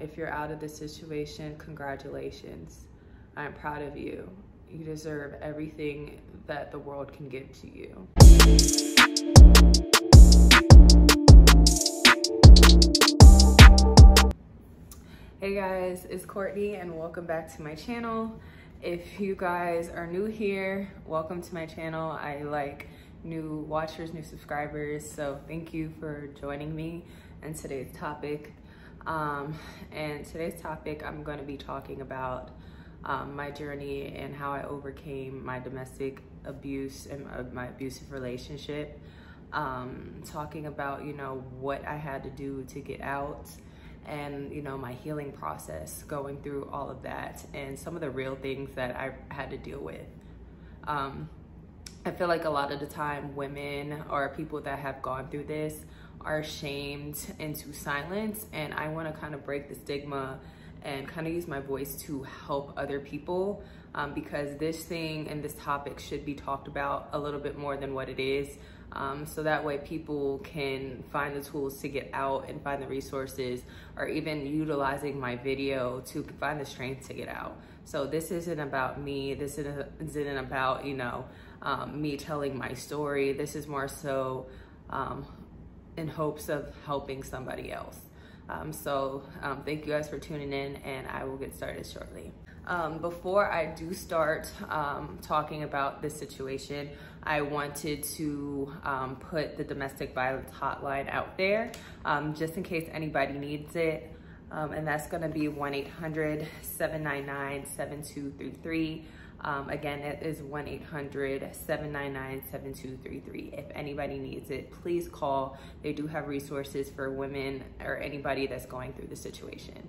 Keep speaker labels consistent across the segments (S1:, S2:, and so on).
S1: If you're out of the situation, congratulations. I'm proud of you. You deserve everything that the world can give to you. Hey guys, it's Courtney and welcome back to my channel. If you guys are new here, welcome to my channel. I like new watchers, new subscribers, so thank you for joining me in today's topic. And today's topic, I'm going to be talking about my journey and how I overcame my domestic abuse and my abusive relationship. Talking about, what I had to do to get out and, my healing process going through all of that and some of the real things that I had to deal with. I feel like a lot of the time women or people that have gone through this are shamed into silence, and I want to kind of break the stigma and kind of use my voice to help other people, because this thing and this topic should be talked about a little bit more than what it is, so that way people can find the tools to get out and find the resources, or even utilizing my video to find the strength to get out. So this isn't about me, this isn't about me telling my story. This is more so in hopes of helping somebody else. Thank you guys for tuning in, and I will get started shortly. Before I do start talking about this situation, I wanted to put the domestic violence hotline out there, just in case anybody needs it. And that's gonna be 1-800-799-7233. Again, it is 1-800-799-7233. If anybody needs it, please call. They do have resources for women or anybody that's going through the situation.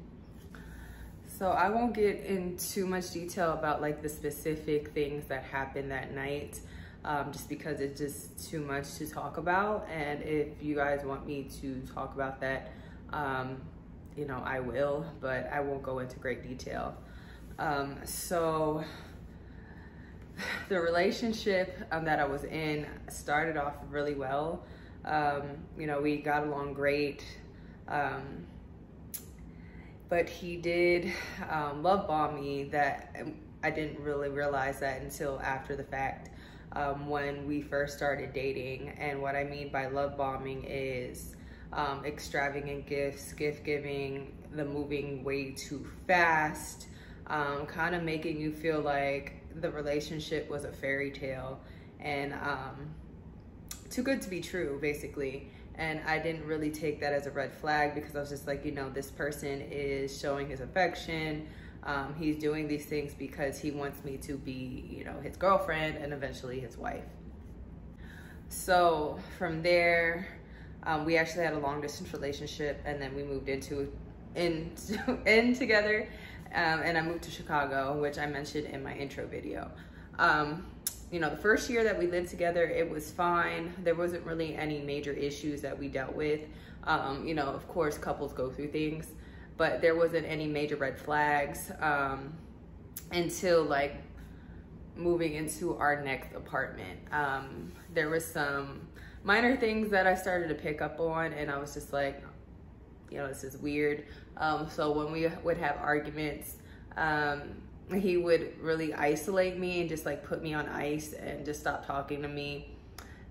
S1: So I won't get in too much detail about like the specific things that happened that night, just because it's just too much to talk about. And if you guys want me to talk about that, I will, but I won't go into great detail. So the relationship that I was in started off really well. We got along great, but he did love bomb me. That I didn't really realize that until after the fact, when we first started dating. And what I mean by love bombing is extravagant gifts, gift giving, the moving way too fast, kind of making you feel like the relationship was a fairy tale and too good to be true, basically. And I didn't really take that as a red flag, because I was just like, this person is showing his affection. He's doing these things because he wants me to be, his girlfriend and eventually his wife. So from there, we actually had a long distance relationship, and then we moved in together. And I moved to Chicago, which I mentioned in my intro video. The first year that we lived together, it was fine. There wasn't really any major issues that we dealt with. Of course, couples go through things, but there wasn't any major red flags until like moving into our next apartment. There was some minor things that I started to pick up on, and I was just like, this is weird. So when we would have arguments, he would really isolate me and just like put me on ice and just stop talking to me,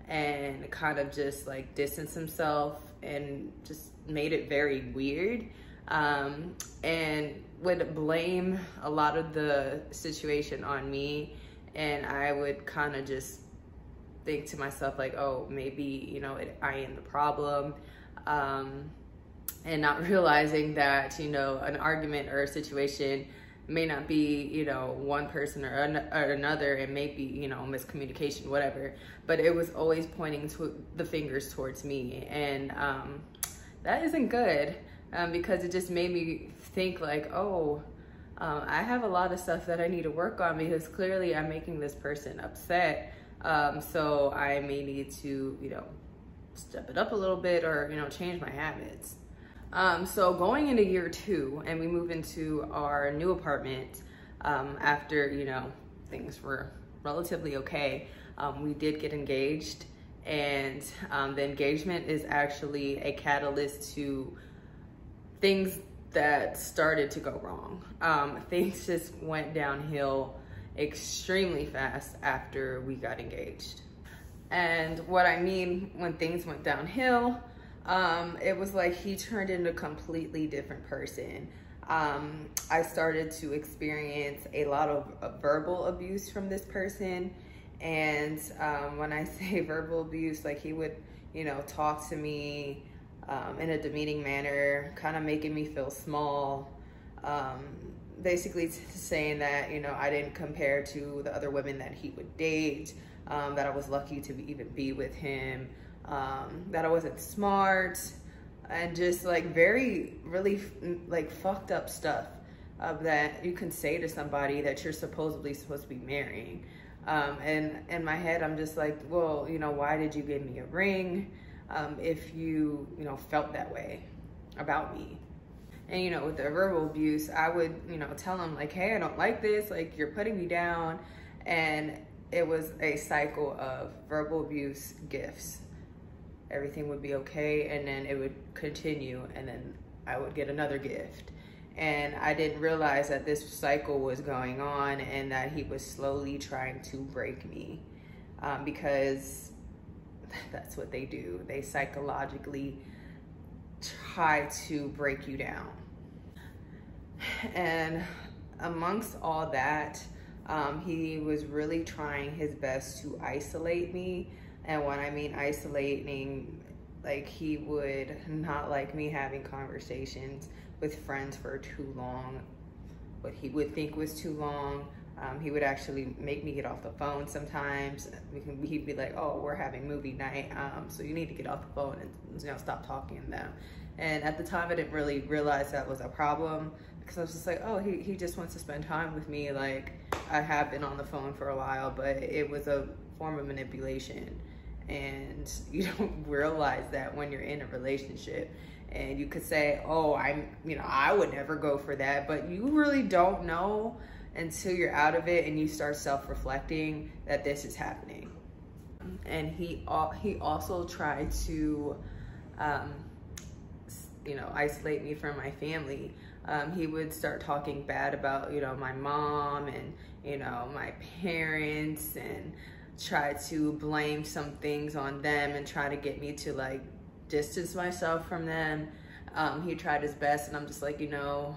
S1: and kind of just like distance himself, and just made it very weird. And would blame a lot of the situation on me, and I would kind of just think to myself like, oh, maybe, I am the problem. And not realizing that, an argument or a situation may not be, one person or another, and maybe, miscommunication, whatever, but it was always pointing to the fingers towards me. And that isn't good, because it just made me think like, oh, I have a lot of stuff that I need to work on, because clearly I'm making this person upset. So I may need to, step it up a little bit, or, change my habits. So going into year 2, and we move into our new apartment, after, things were relatively okay, we did get engaged. And the engagement is actually a catalyst to things that started to go wrong. Things just went downhill extremely fast after we got engaged. And what I mean when things went downhill, it was like he turned into a completely different person. I started to experience a lot of verbal abuse from this person. And when I say verbal abuse, like he would, you know, talk to me in a demeaning manner, kind of making me feel small. Basically saying that, you know, I didn't compare to the other women that he would date, that I was lucky to even be with him, that I wasn't smart, and just like really like fucked up stuff that you can say to somebody that you're supposedly supposed to be marrying. And in my head, I'm just like, well, you know, why did you give me a ring if you know, felt that way about me? And, you know, with the verbal abuse, I would, you know, tell him like, hey, I don't like this, like you're putting me down. And it was a cycle of verbal abuse, gifts. Everything would be okay, and then it would continue, and then I would get another gift. And I didn't realize that this cycle was going on and that he was slowly trying to break me, because that's what they do. They psychologically try to break you down. And amongst all that, he was really trying his best to isolate me. And when I mean isolating, like he would not like me having conversations with friends for too long, what he would think was too long. He would actually make me get off the phone sometimes. He'd be like, oh, we're having movie night, so you need to get off the phone and, you know, stop talking to them. And at the time, I didn't really realize that was a problem, because I was just like, oh, he just wants to spend time with me. Like, I have been on the phone for a while, but it was a form of manipulation. And you don't realize that when you're in a relationship. And you could say, oh, I would never go for that, but you really don't know until you're out of it and you start self-reflecting that this is happening. And he also tried to, you know, isolate me from my family. He would start talking bad about, you know, my mom and, you know, my parents, and try to blame some things on them and try to get me to like distance myself from them. He tried his best, and I'm just like, you know,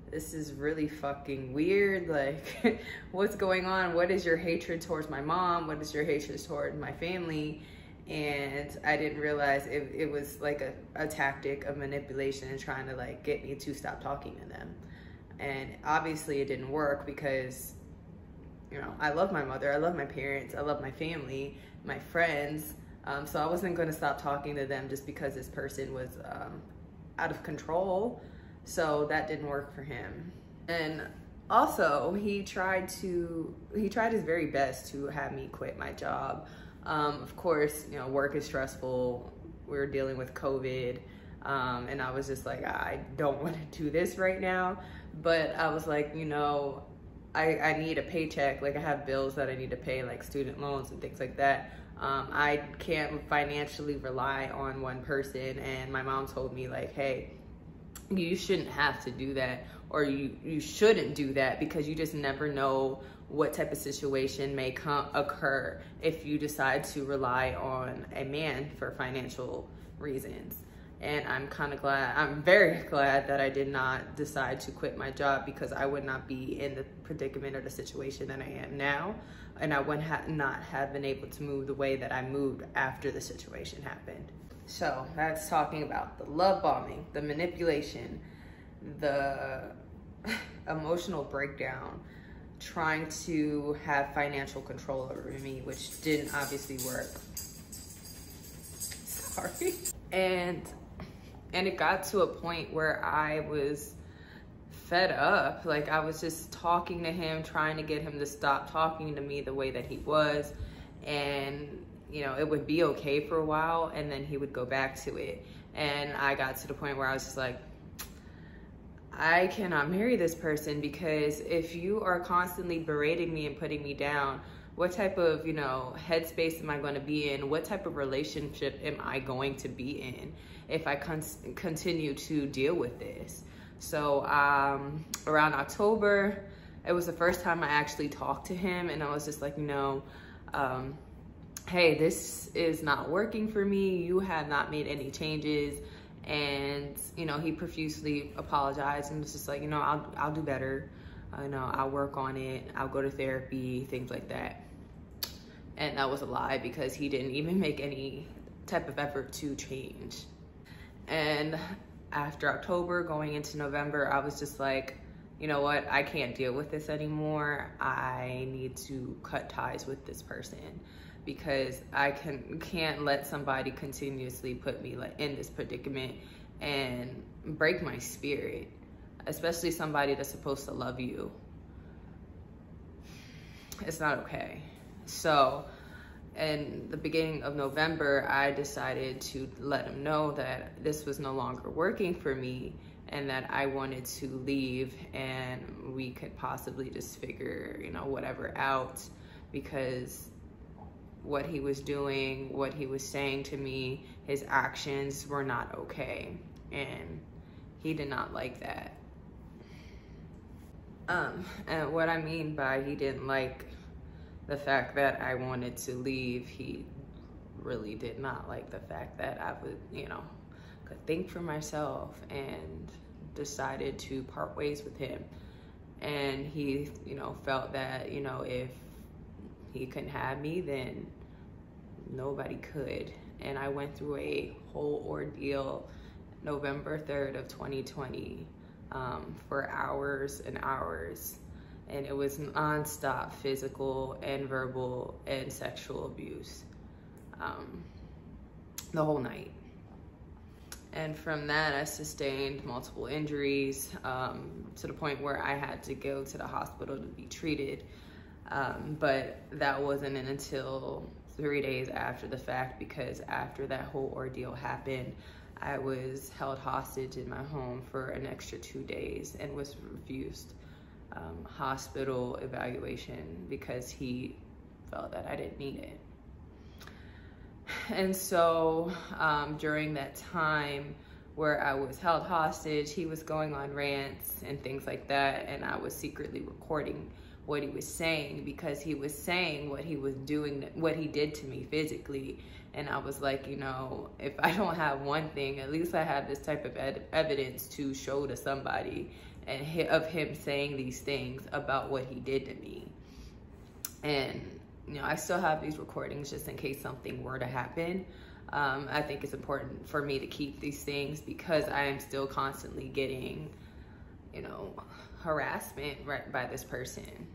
S1: this is really fucking weird. Like, what's going on? What is your hatred towards my mom? What is your hatred toward my family? And I didn't realize it was like a tactic of manipulation and trying to like get me to stop talking to them. And obviously it didn't work, because, you know, I love my mother, I love my parents, I love my family, my friends. So I wasn't going to stop talking to them just because this person was out of control. So that didn't work for him. And also he tried his very best to have me quit my job. Of course, you know, work is stressful. We were dealing with COVID. And I was just like, I don't want to do this right now. But I was like, you know, I need a paycheck. Like, I have bills that I need to pay, like student loans and things like that. I can't financially rely on one person. And my mom told me like, hey, you shouldn't have to do that, or you shouldn't do that, because you just never know what type of situation may occur if you decide to rely on a man for financial reasons. And I'm very glad that I did not decide to quit my job, because I would not be in the predicament or the situation that I am now. And I would not have been able to move the way that I moved after the situation happened. So that's talking about the love bombing, the manipulation, the emotional breakdown, trying to have financial control over me, which didn't obviously work. Sorry. And it got to a point where I was fed up. Like, I was just talking to him, trying to get him to stop talking to me the way that he was. And, you know, it would be okay for a while, and then he would go back to it. And I got to the point where I was just like, I cannot marry this person, because if you are constantly berating me and putting me down, what type of, you know, headspace am I going to be in? What type of relationship am I going to be in if I continue to deal with this? So around October, it was the first time I actually talked to him, and I was just like, you know, hey, this is not working for me. You have not made any changes. And, you know, he profusely apologized and was just like, you know, I'll do better. You know, I'll work on it. I'll go to therapy, things like that. And that was a lie, because he didn't even make any type of effort to change. And after October, going into November, I was just like, you know what? I can't deal with this anymore. I need to cut ties with this person, because I can't let somebody continuously put me like in this predicament and break my spirit, especially somebody that's supposed to love you. It's not okay. So in the beginning of November, I decided to let him know that this was no longer working for me and that I wanted to leave, and we could possibly just figure, you know, whatever out, because what he was doing, what he was saying to me, his actions were not okay, and he did not like that. And what I mean by he didn't like the fact that I wanted to leave, he really did not like the fact that I would, you know, could think for myself, and decided to part ways with him. And he, you know, felt that, you know, if he couldn't have me, then nobody could. And I went through a whole ordeal November 3rd of 2020 for hours and hours. And it was nonstop physical and verbal and sexual abuse the whole night. And from that, I sustained multiple injuries to the point where I had to go to the hospital to be treated. But that wasn't until 3 days after the fact, because after that whole ordeal happened, I was held hostage in my home for an extra 2 days and was refused hospital evaluation because he felt that I didn't need it. And so during that time where I was held hostage, he was going on rants and things like that, and I was secretly recording what he was saying, because he was saying what he was doing, what he did to me physically. And I was like, you know, if I don't have one thing, at least I have this type of evidence to show to somebody, and of him saying these things about what he did to me. And you know, I still have these recordings just in case something were to happen. I think it's important for me to keep these things, because I am still constantly getting, you know, harassment right by this person.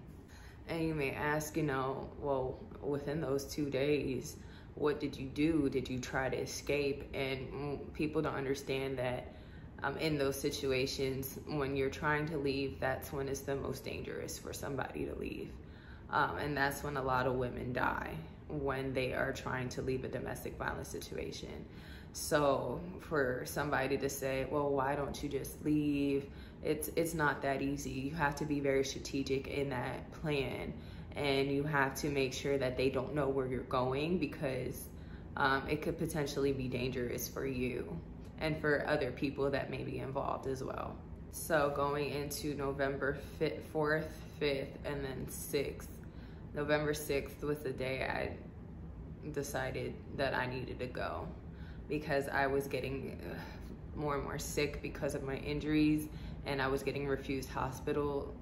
S1: And you may ask, you know, well, within those 2 days, what did you do? Did you try to escape? And people don't understand that in those situations, when you're trying to leave, that's when it's the most dangerous for somebody to leave. And that's when a lot of women die, when they are trying to leave a domestic violence situation. So for somebody to say, well, why don't you just leave? It's not that easy. You have to be very strategic in that plan, and you have to make sure that they don't know where you're going, because it could potentially be dangerous for you and for other people that may be involved as well. So going into November 4th, 5th, and then 6th, November 6th was the day I decided that I needed to go, because I was getting more and more sick because of my injuries, and I was getting refused hospital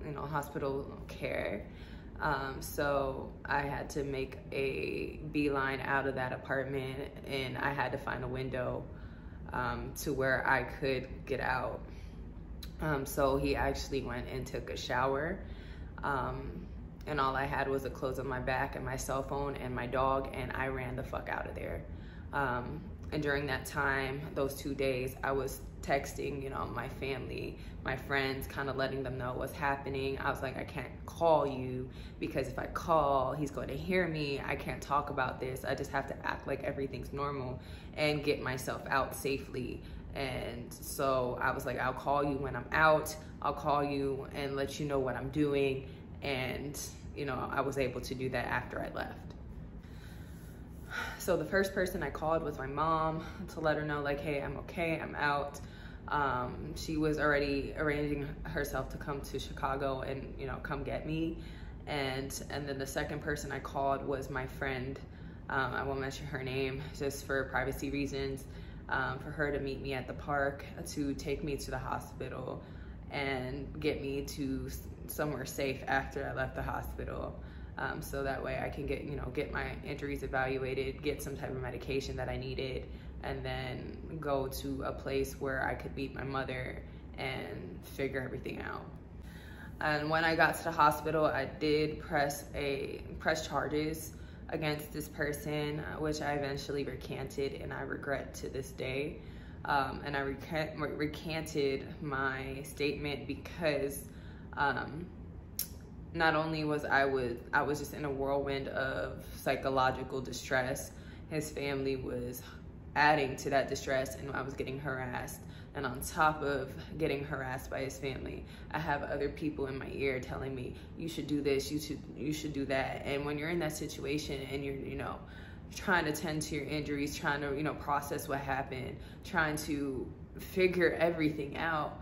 S1: care. So I had to make a beeline out of that apartment, and I had to find a window to where I could get out. So he actually went and took a shower, and all I had was the clothes on my back and my cell phone and my dog, and I ran the fuck out of there. And during that time, those 2 days, I was texting, you know, my family, my friends, kind of letting them know what's happening. I was like, I can't call you, because if I call, he's going to hear me. I can't talk about this. I just have to act like everything's normal and get myself out safely. And so I was like, I'll call you when I'm out. I'll call you and let you know what I'm doing. And you know, I was able to do that after I left. So the first person I called was my mom to let her know, like, hey, I'm okay, I'm out. She was already arranging herself to come to Chicago and, you know, come get me. And then the second person I called was my friend. I won't mention her name just for privacy reasons, for her to meet me at the park, to take me to the hospital and get me to somewhere safe after I left the hospital. So that way I can get my injuries evaluated, get some type of medication that I needed, and then go to a place where I could meet my mother and figure everything out. And when I got to the hospital, I did press charges against this person, which I eventually recanted, and I regret to this day. And I recanted my statement because not only was I was just in a whirlwind of psychological distress, his family was adding to that distress, and I was getting harassed. And on top of getting harassed by his family, I have other people in my ear telling me, you should do this, you should do that. And when you're in that situation and you're, you know, trying to tend to your injuries, trying to, you know, process what happened, trying to figure everything out,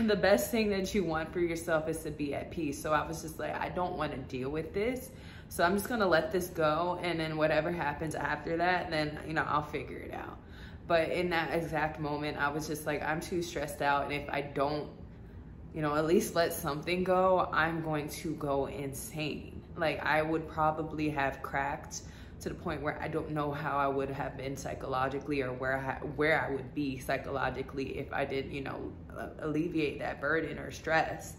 S1: the best thing that you want for yourself is to be at peace. So I was just like, I don't want to deal with this. So I'm just going to let this go. And then whatever happens after that, then, you know, I'll figure it out. But in that exact moment, I was just like, I'm too stressed out. And if I don't, you know, at least let something go, I'm going to go insane. Like, I would probably have cracked to the point where I don't know how I would have been psychologically, or where I would be psychologically if I did, you know, alleviate that burden or stress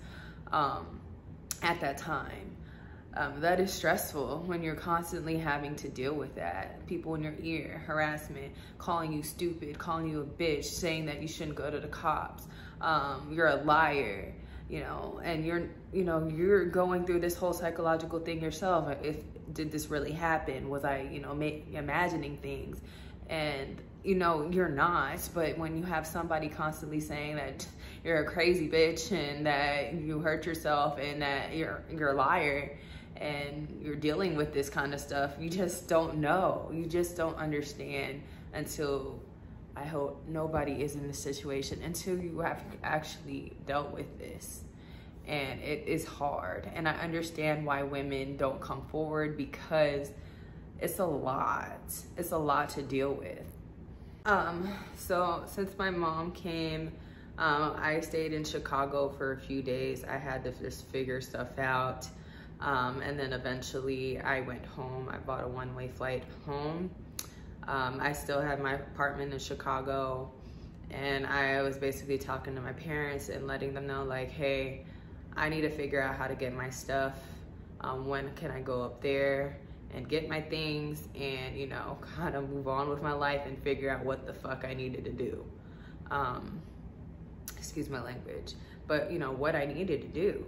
S1: at that time. That is stressful when you're constantly having to deal with that. People in your ear, harassment, calling you stupid, calling you a bitch, saying that you shouldn't go to the cops. You're a liar, you know, and you're going through this whole psychological thing yourself. Did this really happen? Was I, you know, imagining things? And, you know, you're not. But when you have somebody constantly saying that you're a crazy bitch and that you hurt yourself and that you're a liar, and you're dealing with this kind of stuff, you just don't know. You just don't understand until, I hope nobody is in this situation, until you have actually dealt with this. And it is hard. And I understand why women don't come forward, because it's a lot. It's a lot to deal with. So since my mom came, I stayed in Chicago for a few days. I had to just figure stuff out. And then eventually I went home. I bought a one-way flight home. I still had my apartment in Chicago, and I was basically talking to my parents and letting them know, like, hey, I need to figure out how to get my stuff. When can I go up there and get my things and, you know, kind of move on with my life and figure out what the fuck I needed to do. Excuse my language, but, you know, what I needed to do.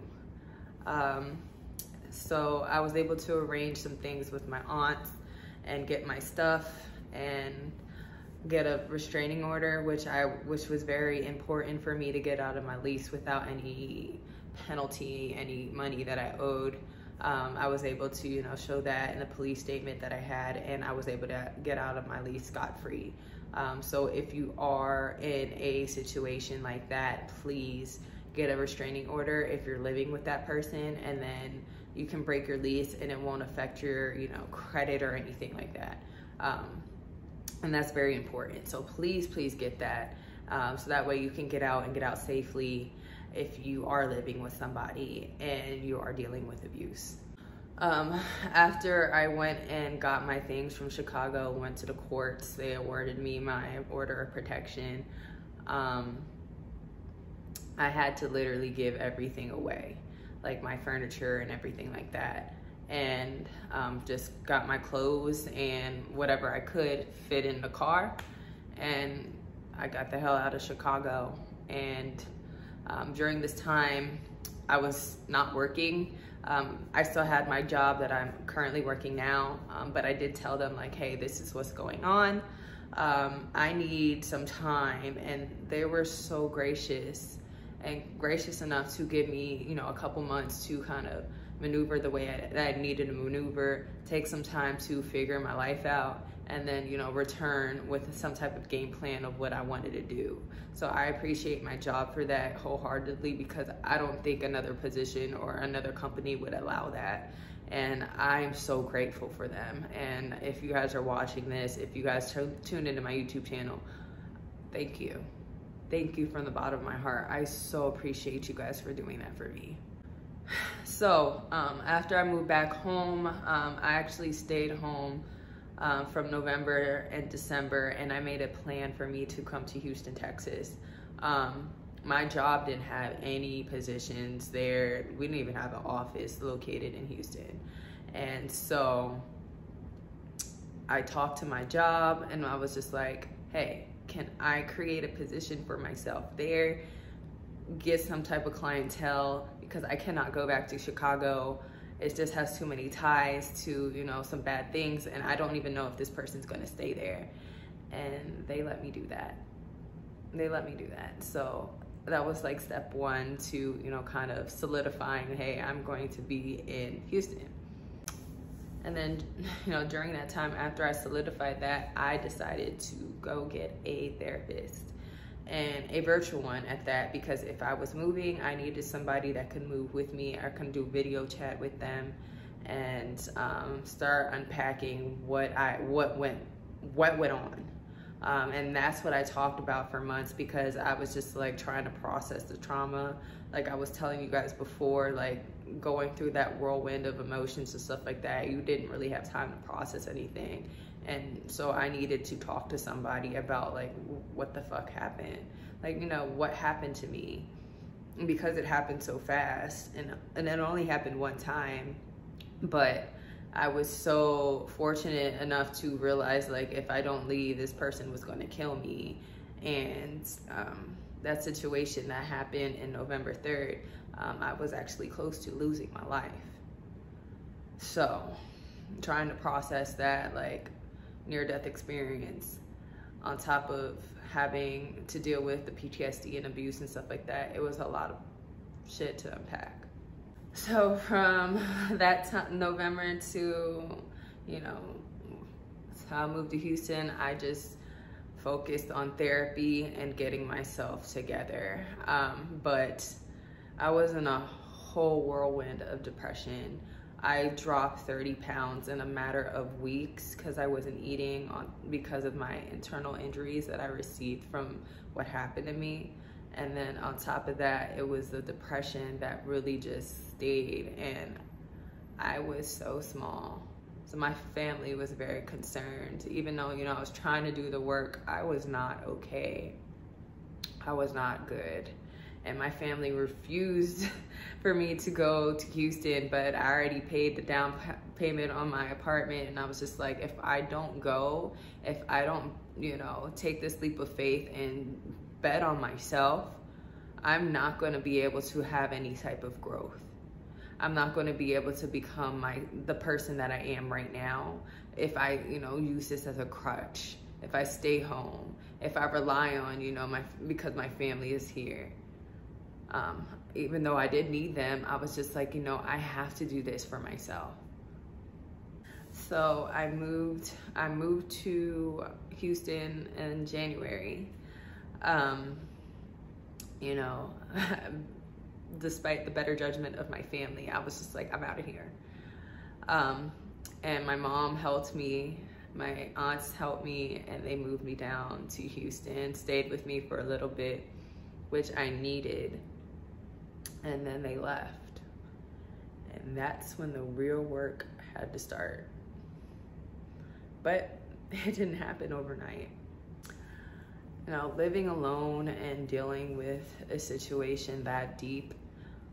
S1: So I was able to arrange some things with my aunts and get my stuff and get a restraining order, which was very important for me to get out of my lease without any penalty, any money that I owed. I was able to, you know, show that in the police statement that I had, and I was able to get out of my lease scot-free. So if you are in a situation like that, please get a restraining order if you're living with that person, and then you can break your lease and it won't affect your, you know, credit or anything like that. And that's very important. So please get that. So that way you can get out and get out safely if you are living with somebody and you are dealing with abuse. After I went and got my things from Chicago, went to the courts, they awarded me my order of protection. I had to literally give everything away, like my furniture and everything like that. And just got my clothes and whatever I could fit in the car. And I got the hell out of Chicago. And during this time, I was not working. I still had my job that I'm currently working now, but I did tell them, like, hey, this is what's going on. I need some time. And they were so gracious enough to give me, you know, a couple months to kind of maneuver the way that I needed to maneuver, take some time to figure my life out, and then, you know, return with some type of game plan of what I wanted to do. So I appreciate my job for that wholeheartedly, because I don't think another position or another company would allow that. And I'm so grateful for them. And if you guys are watching this, if you guys tune into my YouTube channel, thank you. Thank you from the bottom of my heart. I so appreciate you guys for doing that for me. So after I moved back home, I actually stayed home from November and December, and I made a plan for me to come to Houston, Texas. My job didn't have any positions there. We didn't even have an office located in Houston. And so I talked to my job and I was just like, hey, can I create a position for myself there, get some type of clientele, because I cannot go back to Chicago. It just has too many ties to, you know, some bad things, and I don't even know if this person's gonna stay there. And they let me do that. They let me do that. So that was like step one to, you know, kind of solidifying, hey, I'm going to be in Houston. And then, you know, during that time, after I solidified that, I decided to go get a therapist, and a virtual one at that, because if I was moving, I needed somebody that could move with me. I can do video chat with them and start unpacking what went on. And that's what I talked about for months, because I was just like trying to process the trauma. Like I was telling you guys before, like going through that whirlwind of emotions and stuff like that, you didn't really have time to process anything. And so I needed to talk to somebody about like, what the fuck happened? Like, you know, what happened to me? Because it happened so fast, and it only happened one time, but I was so fortunate enough to realize, like, if I don't leave, this person was going to kill me. And that situation that happened in November 3rd, I was actually close to losing my life. So trying to process that, like, near-death experience on top of having to deal with the PTSD and abuse and stuff like that, it was a lot of shit to unpack. So from that time, November to, you know, how I moved to Houston, I just focused on therapy and getting myself together. But I was in a whole whirlwind of depression. I dropped 30 pounds in a matter of weeks because I wasn't eating because of my internal injuries that I received from what happened to me. And then on top of that, it was the depression that really just stayed, and I was so small. So my family was very concerned. Even though, you know, I was trying to do the work, I was not okay. I was not good. And my family refused for me to go to Houston, but I already paid the down payment on my apartment. And I was just like, if I don't go, if I don't, you know, take this leap of faith and bet on myself, I'm not going to be able to have any type of growth. I'm not going to be able to become the person that I am right now if I, you know, use this as a crutch, if I stay home, if I rely on, you know, because my family is here. Even though I did need them, I was just like, you know, I have to do this for myself. So I moved to Houston in January. You know, despite the better judgment of my family, I was just like, I'm out of here. And my mom helped me, my aunts helped me, and they moved me down to Houston, stayed with me for a little bit, which I needed. And then they left. And that's when the real work had to start. But it didn't happen overnight. You know, living alone and dealing with a situation that deep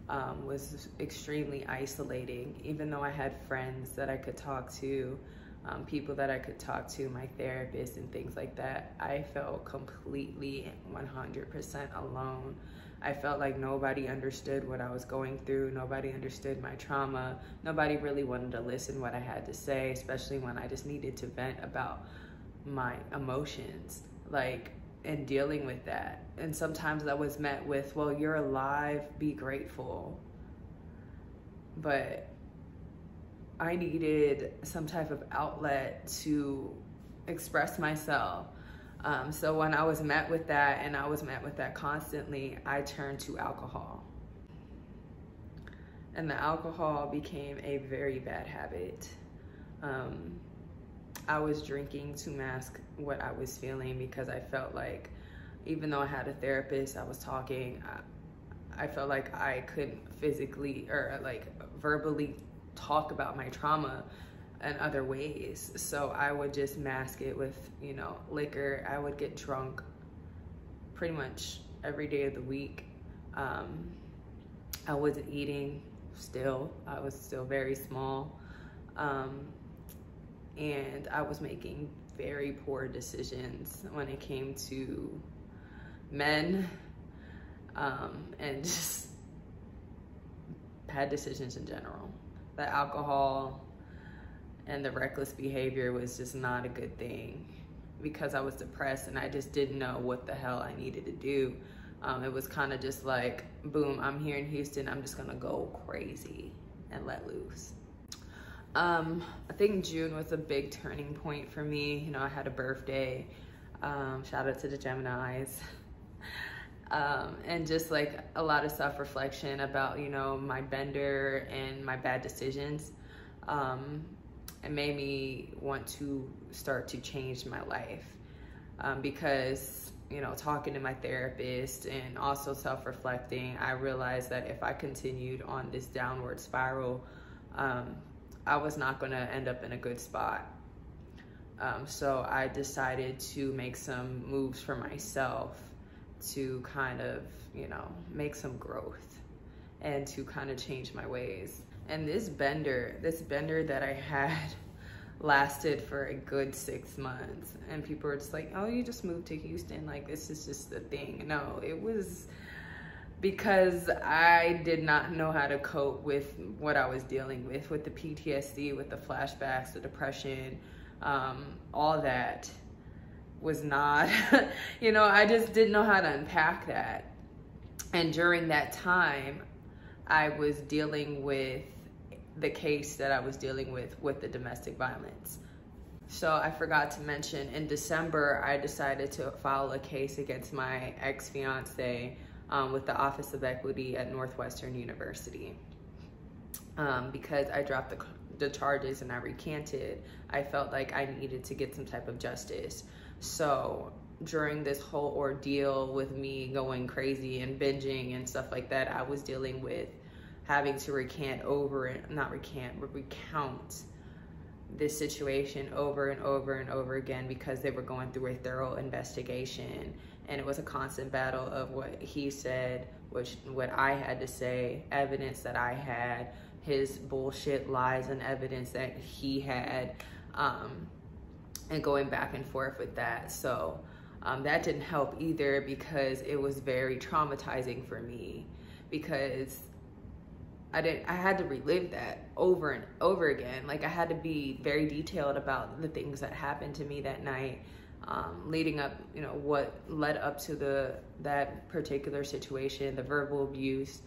S1: was extremely isolating. Even though I had friends that I could talk to, people that I could talk to, my therapist and things like that, I felt completely 100% alone. I felt like nobody understood what I was going through. Nobody understood my trauma. Nobody really wanted to listen what I had to say, especially when I just needed to vent about my emotions, like, and dealing with that. And sometimes I was met with, well, you're alive, be grateful. But I needed some type of outlet to express myself. So when I was met with that, and I was met with that constantly, I turned to alcohol. And the alcohol became a very bad habit. I was drinking to mask what I was feeling, because I felt like, even though I had a therapist, I was talking, I felt like I couldn't physically or like verbally talk about my trauma in other ways. So I would just mask it with, you know, liquor. I would get drunk pretty much every day of the week. I wasn't eating still. I was still very small. And I was making very poor decisions when it came to men, and just bad decisions in general. The alcohol and the reckless behavior was just not a good thing, because I was depressed and I just didn't know what the hell I needed to do. It was kind of just like, boom, I'm here in Houston, I'm just gonna go crazy and let loose. I think June was a big turning point for me. You know, I had a birthday, shout out to the Geminis. And just like a lot of self-reflection about, you know, my bender and my bad decisions. It made me want to start to change my life, because, you know, talking to my therapist and also self-reflecting, I realized that if I continued on this downward spiral, I was not going to end up in a good spot. So I decided to make some moves for myself to kind of, you know, make some growth and to kind of change my ways. And this bender that I had lasted for a good 6 months. And people were just like, oh, you just moved to Houston, like this is just the thing. No, it was because I did not know how to cope with what I was dealing with the PTSD, with the flashbacks, the depression, all that was not, you know, I just didn't know how to unpack that. And during that time, I was dealing with the case that I was dealing with the domestic violence. So I forgot to mention, in December, I decided to file a case against my ex-fiance with the Office of Equity at Northwestern University, because I dropped the charges and I recanted. I felt like I needed to get some type of justice. So during this whole ordeal with me going crazy and binging and stuff like that, I was dealing with having to recount this situation over and over and over again, because they were going through a thorough investigation, and it was a constant battle of what he said, what I had to say, evidence that I had, his bullshit lies and evidence that he had, and going back and forth with that. So that didn't help either, because it was very traumatizing for me, because I had to relive that over and over again. Like, I had to be very detailed about the things that happened to me that night, leading up, you know, what led up to that particular situation, the verbal abuse,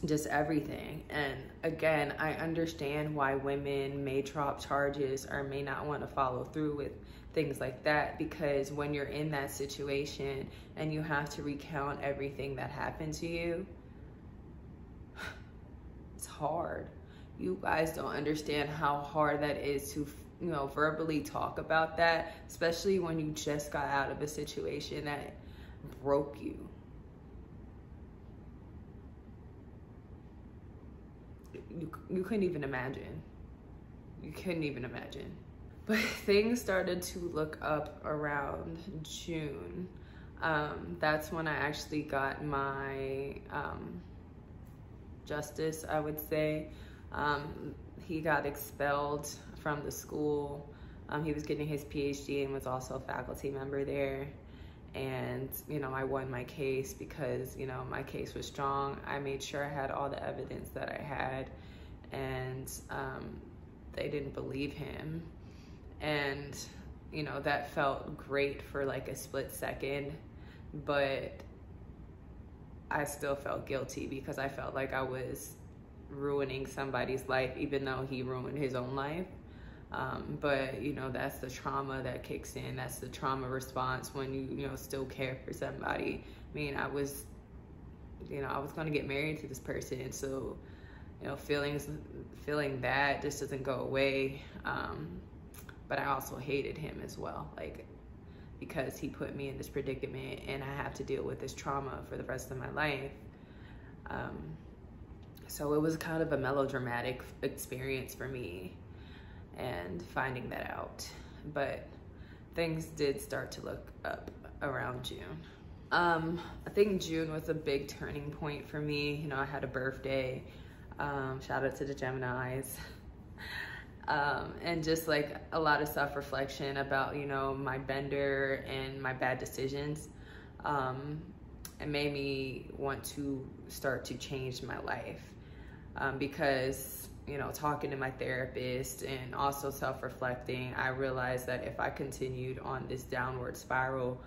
S1: just everything. And again, I understand why women may drop charges or may not want to follow through with things like that, because when you're in that situation and you have to recount everything that happened to you, it's hard. You guys don't understand how hard that is to, you know, verbally talk about that, especially when you just got out of a situation that broke you. You couldn't even imagine. You couldn't even imagine. But things started to look up around June. That's when I actually got my justice, I would say. He got expelled from the school. He was getting his PhD and was also a faculty member there. And, you know, I won my case because, you know, my case was strong. I made sure I had all the evidence that I had, and they didn't believe him. And, you know, that felt great for like a split second, but I still felt guilty because I felt like I was ruining somebody's life, even though he ruined his own life. But you know, that's the trauma that kicks in. That's the trauma response when you know, still care for somebody. I mean, I was going to get married to this person, so you know, feeling that just doesn't go away. But I also hated him as well, like, because he put me in this predicament and I have to deal with this trauma for the rest of my life. So it was kind of a melodramatic experience for me, and finding that out. But things did start to look up around June. I think June was a big turning point for me. You know, I had a birthday. Shout out to the Geminis. And just like a lot of self-reflection about, you know, my bender and my bad decisions. It made me want to start to change my life. Because, you know, talking to my therapist and also self-reflecting, I realized that if I continued on this downward spiral,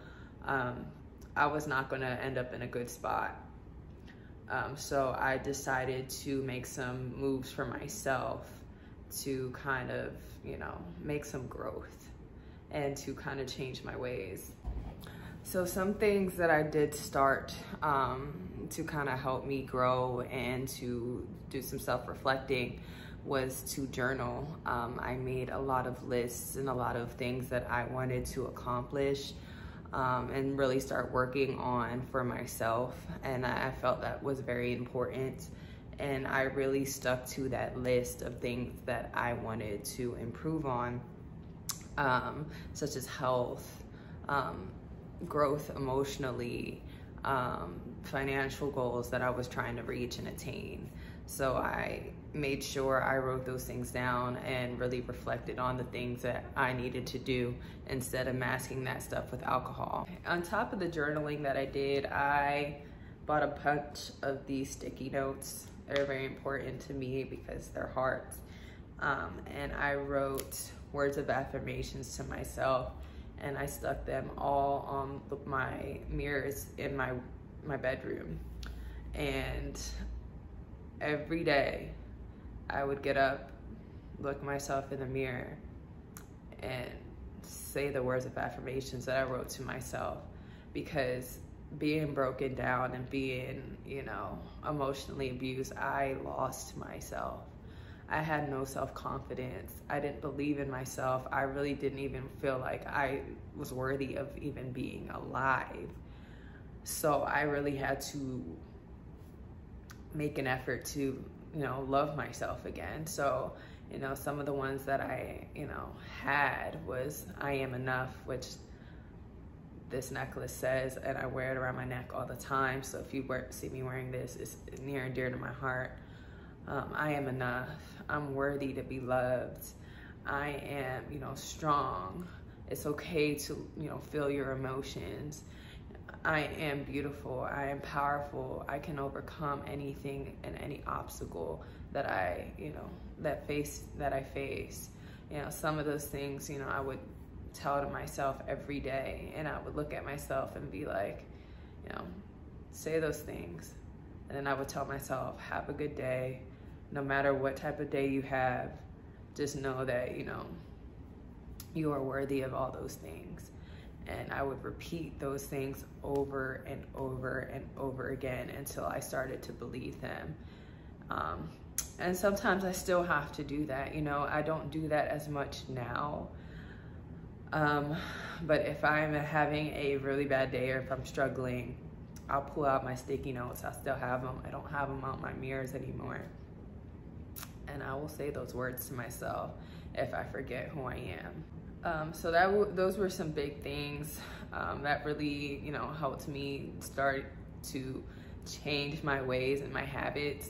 S1: I was not going to end up in a good spot. So I decided to make some moves for myself to kind of, you know, make some growth and to kind of change my ways. So some things that I did start to kind of help me grow and to do some self-reflecting was to journal. I made a lot of lists and a lot of things that I wanted to accomplish and really start working on for myself. And I felt that was very important. And I really stuck to that list of things that I wanted to improve on, such as health, growth emotionally, financial goals that I was trying to reach and attain. So I made sure I wrote those things down and really reflected on the things that I needed to do instead of masking that stuff with alcohol. On top of the journaling that I did, I bought a bunch of these sticky notes. They're very important to me because they're hearts. And I wrote words of affirmations to myself, and I stuck them all on my mirrors in my bedroom. And every day I would get up, look myself in the mirror, and say the words of affirmations that I wrote to myself. Because being broken down and being, you know, emotionally abused, I lost myself. I had no self-confidence. I didn't believe in myself. I really didn't even feel like I was worthy of even being alive. So I really had to make an effort to, you know, love myself again. So, you know, some of the ones that I, you know, had was I am enough, which this necklace says, and I wear it around my neck all the time. So if you see me wearing this, it's near and dear to my heart. I am enough. I'm worthy to be loved. I am, you know, strong. It's okay to, you know, feel your emotions. I am beautiful. I am powerful. I can overcome anything and any obstacle that I face. You know, some of those things, you know, I would tell to myself every day, and I would look at myself and be like, you know, say those things. And then I would tell myself, have a good day. No matter what type of day you have, just know that, you know, you are worthy of all those things. And I would repeat those things over and over and over again until I started to believe them. And sometimes I still have to do that. You know, I don't do that as much now. But if I'm having a really bad day or if I'm struggling, I'll pull out my sticky notes. I still have them. I don't have them on my mirrors anymore. And I will say those words to myself if I forget who I am. So those were some big things that really, you know, helped me start to change my ways and my habits.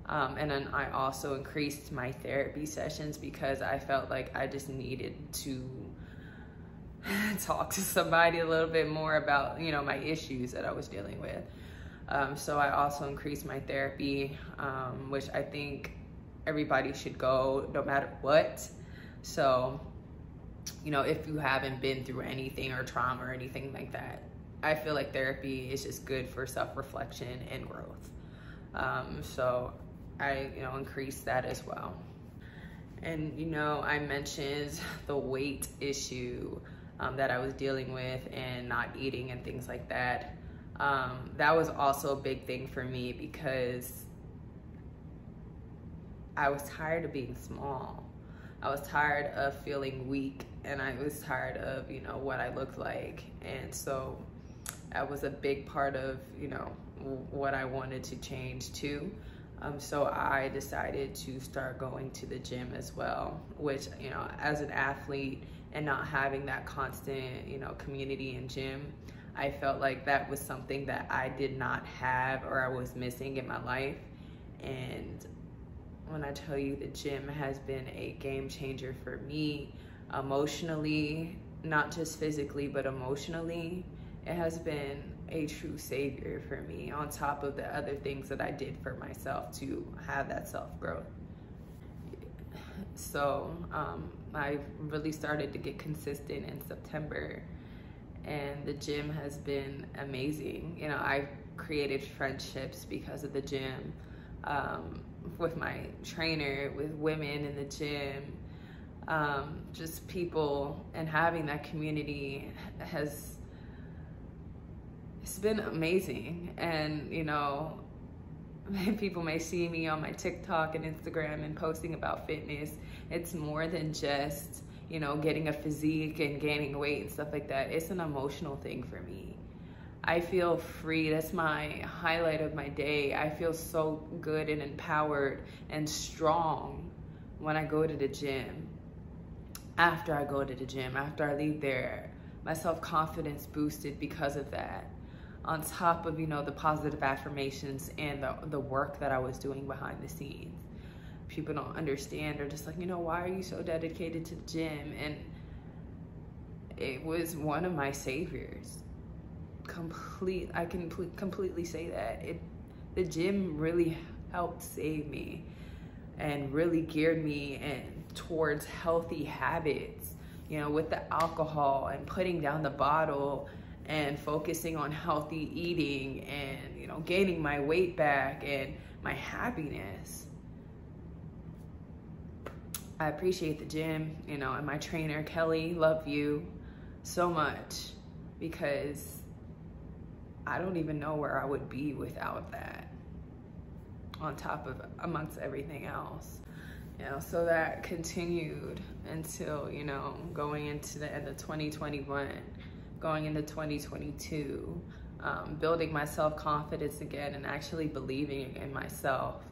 S1: And then I also increased my therapy sessions because I felt like I just needed to talk to somebody a little bit more about, you know, my issues that I was dealing with. So I also increased my therapy, which I think everybody should go no matter what. So, you know, if you haven't been through anything or trauma or anything like that, I feel like therapy is just good for self-reflection and growth. So I, increased that as well. And, I mentioned the weight issue that I was dealing with and not eating and things like that. That was also a big thing for me because I was tired of being small. I was tired of feeling weak, and I was tired of, what I looked like. And so that was a big part of, what I wanted to change too. So I decided to start going to the gym as well, which, as an athlete and not having that constant, community and gym, I felt like that was something that I did not have or I was missing in my life. And when I tell you, the gym has been a game changer for me emotionally, not just physically, but emotionally. It has been a true savior for me, on top of the other things that I did for myself to have that self-growth. So I really started to get consistent in September, and the gym has been amazing. I've created friendships because of the gym, with my trainer, with women in the gym, just people, and having that community it's been amazing. And, people may see me on my TikTok and Instagram and posting about fitness. It's more than just, getting a physique and gaining weight and stuff like that. It's an emotional thing for me. I feel free. That's my highlight of my day. I feel so good and empowered and strong when I go to the gym. After I go to the gym, after I leave there, my self-confidence boosted because of that. On top of, the positive affirmations and the work that I was doing behind the scenes. People don't understand. They're just like, why are you so dedicated to the gym? And it was one of my saviors. I can completely say that. The gym really helped save me and really geared me towards healthy habits, with the alcohol and putting down the bottle and focusing on healthy eating and, gaining my weight back and my happiness. I appreciate the gym, and my trainer, Kelly, love you so much, because I don't even know where I would be without that, on top of amongst everything else. So that continued until, going into the end of 2021, going into 2022, building my self-confidence again and actually believing in myself,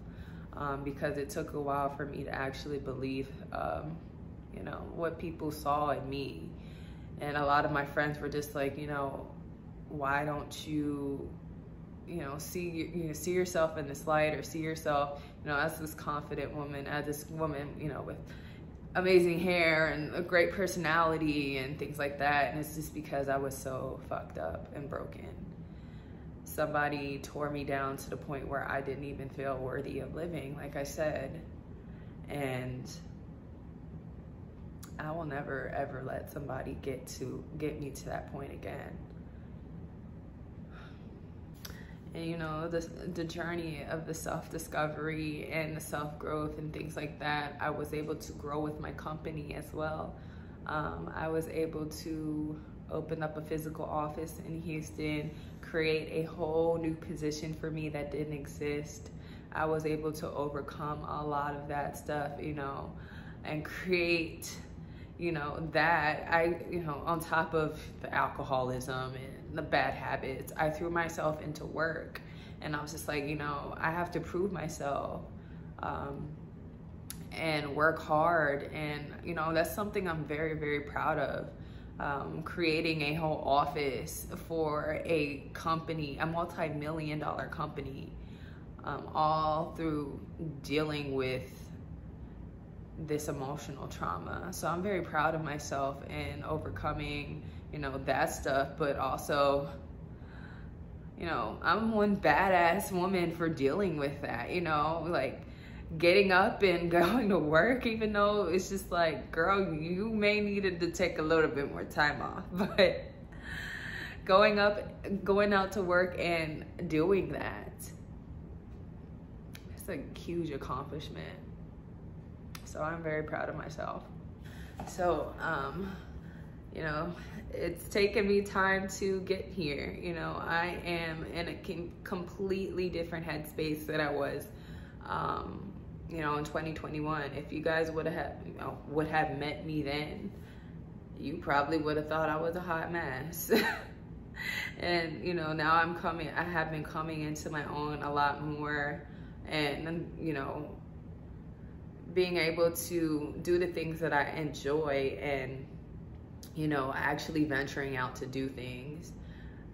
S1: because it took a while for me to actually believe, what people saw in me. And a lot of my friends were just like, why don't you, see yourself in this light, or see yourself, as this confident woman, as this woman, with amazing hair and a great personality and things like that. And it's just because I was so fucked up and broken. Somebody tore me down to the point where I didn't even feel worthy of living, like I said. And I will never ever let somebody get me to that point again. And the journey of the self-discovery and the self-growth and things like that, I was able to grow with my company as well. I was able to open up a physical office in Houston, create a whole new position for me that didn't exist. I was able to overcome a lot of that stuff, and create, that on top of the alcoholism and the bad habits, I threw myself into work, and I was just like, I have to prove myself, and work hard. And, that's something I'm very, very proud of. Creating a whole office for a company, a multi-million-dollar company, all through dealing with this emotional trauma. So I'm very proud of myself in overcoming, that stuff, but also, I'm one badass woman for dealing with that, like getting up and going to work, even though it's just like, girl, you may needed to take a little bit more time off, but going out to work and doing that, it's a huge accomplishment. So I'm very proud of myself. So, you know, it's taken me time to get here. You know, I am in a completely different headspace than I was, you know, in 2021. If you guys would have met me then, you probably would have thought I was a hot mess. And, you know, now I have been coming into my own a lot more, and, you know, being able to do the things that I enjoy, and, you know, actually venturing out to do things.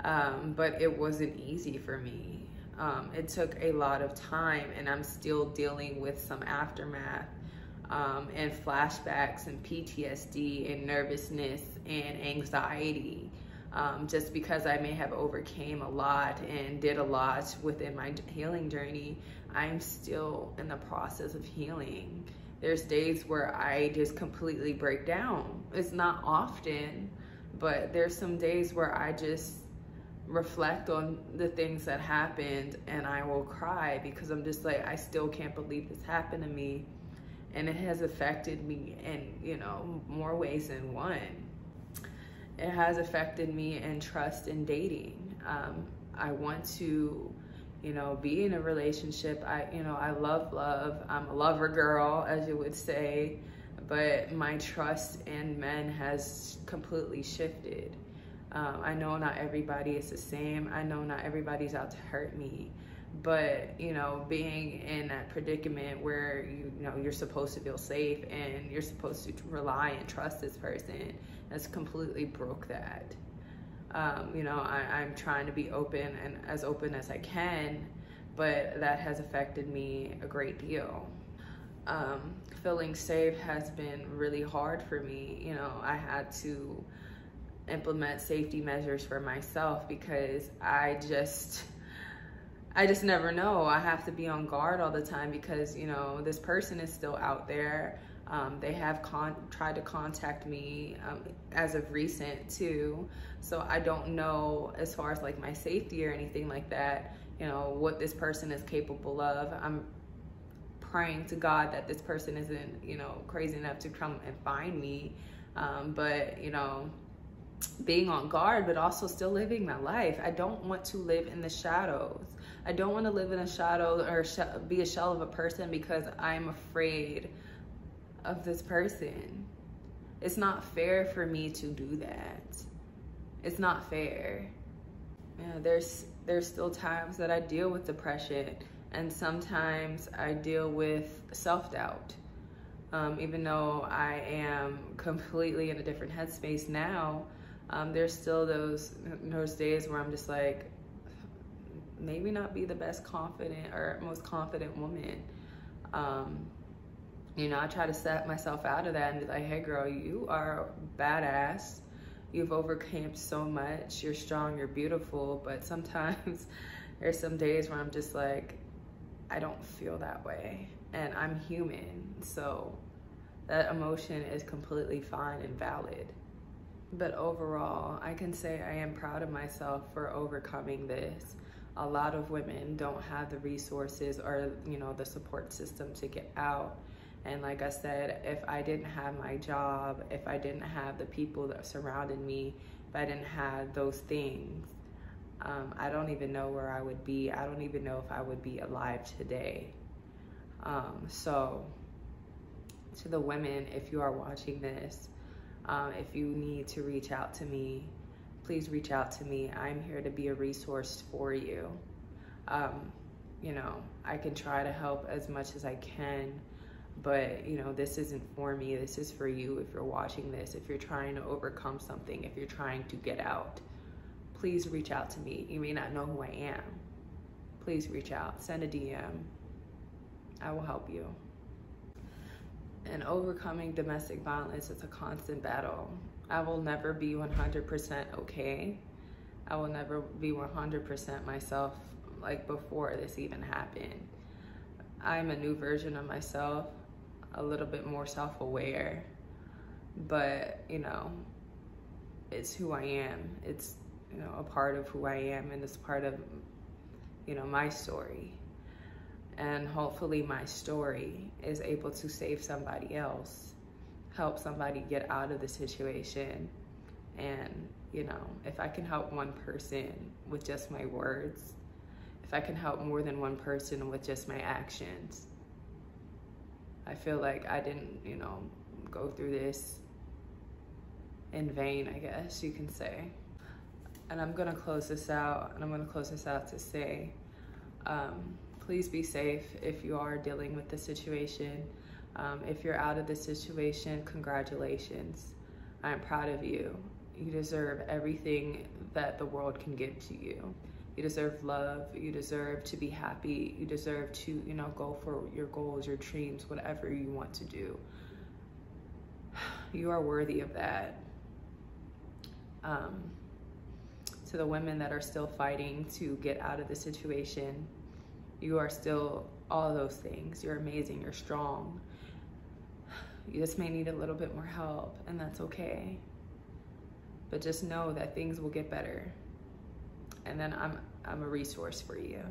S1: But it wasn't easy for me. It took a lot of time, and I'm still dealing with some aftermath, and flashbacks and PTSD and nervousness and anxiety. Just because I may have overcame a lot and did a lot within my healing journey, I'm still in the process of healing. There's days where I just completely break down. It's not often, but there's some days where I just reflect on the things that happened and I will cry, because I'm just like, I still can't believe this happened to me. And it has affected me in, you know, more ways than one. It has affected me in trust in dating. I want to, you know, be in a relationship. I love love. I'm a lover girl, as you would say, but my trust in men has completely shifted. I know not everybody is the same. I know not everybody's out to hurt me, but, you know, being in that predicament where, you know, you're supposed to feel safe and you're supposed to rely and trust this person, has completely broke that. You know, I'm trying to be open and as open as I can, but that has affected me a great deal. Feeling safe has been really hard for me. You know, I had to implement safety measures for myself, because I just never know. I have to be on guard all the time, because, you know, this person is still out there. They have tried to contact me as of recent too. So I don't know, as far as like my safety or anything like that, you know, what this person is capable of. I'm praying to God that this person isn't, you know, crazy enough to come and find me. But, you know, being on guard, but also still living my life. I don't want to live in the shadows. I don't want to live in a shadow or be a shell of a person because I'm afraid of this person. It's not fair for me to do that. It's not fair. Yeah, there's still times that I deal with depression, and sometimes I deal with self-doubt. Even though I am completely in a different headspace now, there's still those days where I'm just like, maybe not be the best confident or most confident woman. You know, I try to set myself out of that and be like, hey girl, you are badass. You've overcome so much. You're strong, you're beautiful. But sometimes there's some days where I'm just like, I don't feel that way. And I'm human. So that emotion is completely fine and valid. But overall, I can say I am proud of myself for overcoming this. A lot of women don't have the resources or, you know, the support system to get out. And like I said, if I didn't have my job, if I didn't have the people that surrounded me, if I didn't have those things, I don't even know where I would be. I don't even know if I would be alive today. So to the women, if you are watching this, if you need to reach out to me, please reach out to me. I'm here to be a resource for you. You know, I can try to help as much as I can, but, you know, this isn't for me. This is for you. If you're watching this, if you're trying to overcome something, if you're trying to get out, please reach out to me. You may not know who I am. Please reach out, send a DM. I will help you. And overcoming domestic violence is a constant battle. I will never be 100% okay. I will never be 100% myself like before this even happened. I'm a new version of myself, a little bit more self-aware, but, you know, it's who I am. It's, you know, a part of who I am, and it's part of, you know, my story. And hopefully my story is able to save somebody else, help somebody get out of the situation. And, you know, if I can help one person with just my words, if I can help more than one person with just my actions, I feel like I didn't, you know, go through this in vain, I guess you can say. And I'm gonna close this out, to say, please be safe if you are dealing with the situation. If you're out of the situation, congratulations. I'm proud of you. You deserve everything that the world can give to you. You deserve love, you deserve to be happy, you deserve to, you know, go for your goals, your dreams, whatever you want to do. You are worthy of that. To the women that are still fighting to get out of the situation, you are still all of those things. You're amazing, you're strong. You just may need a little bit more help, and that's okay. But just know that things will get better. And then I'm a resource for you.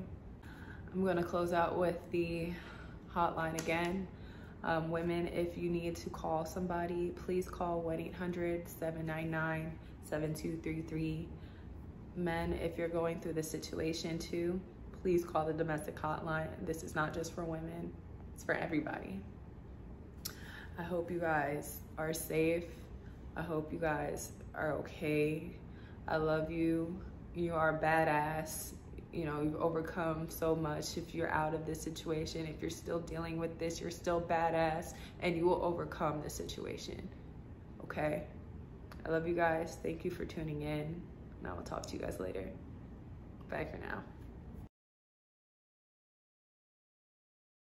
S1: I'm gonna close out with the hotline again. Women, if you need to call somebody, please call 1-800-799-7233. Men, if you're going through this situation too, please call the domestic hotline. This is not just for women, it's for everybody. I hope you guys are safe. I hope you guys are okay. I love you. You are badass. You know, you've overcome so much. If you're out of this situation, if you're still dealing with this, you're still badass, and you will overcome the situation, okay? I love you guys. Thank you for tuning in, and I will talk to you guys later. Bye for now.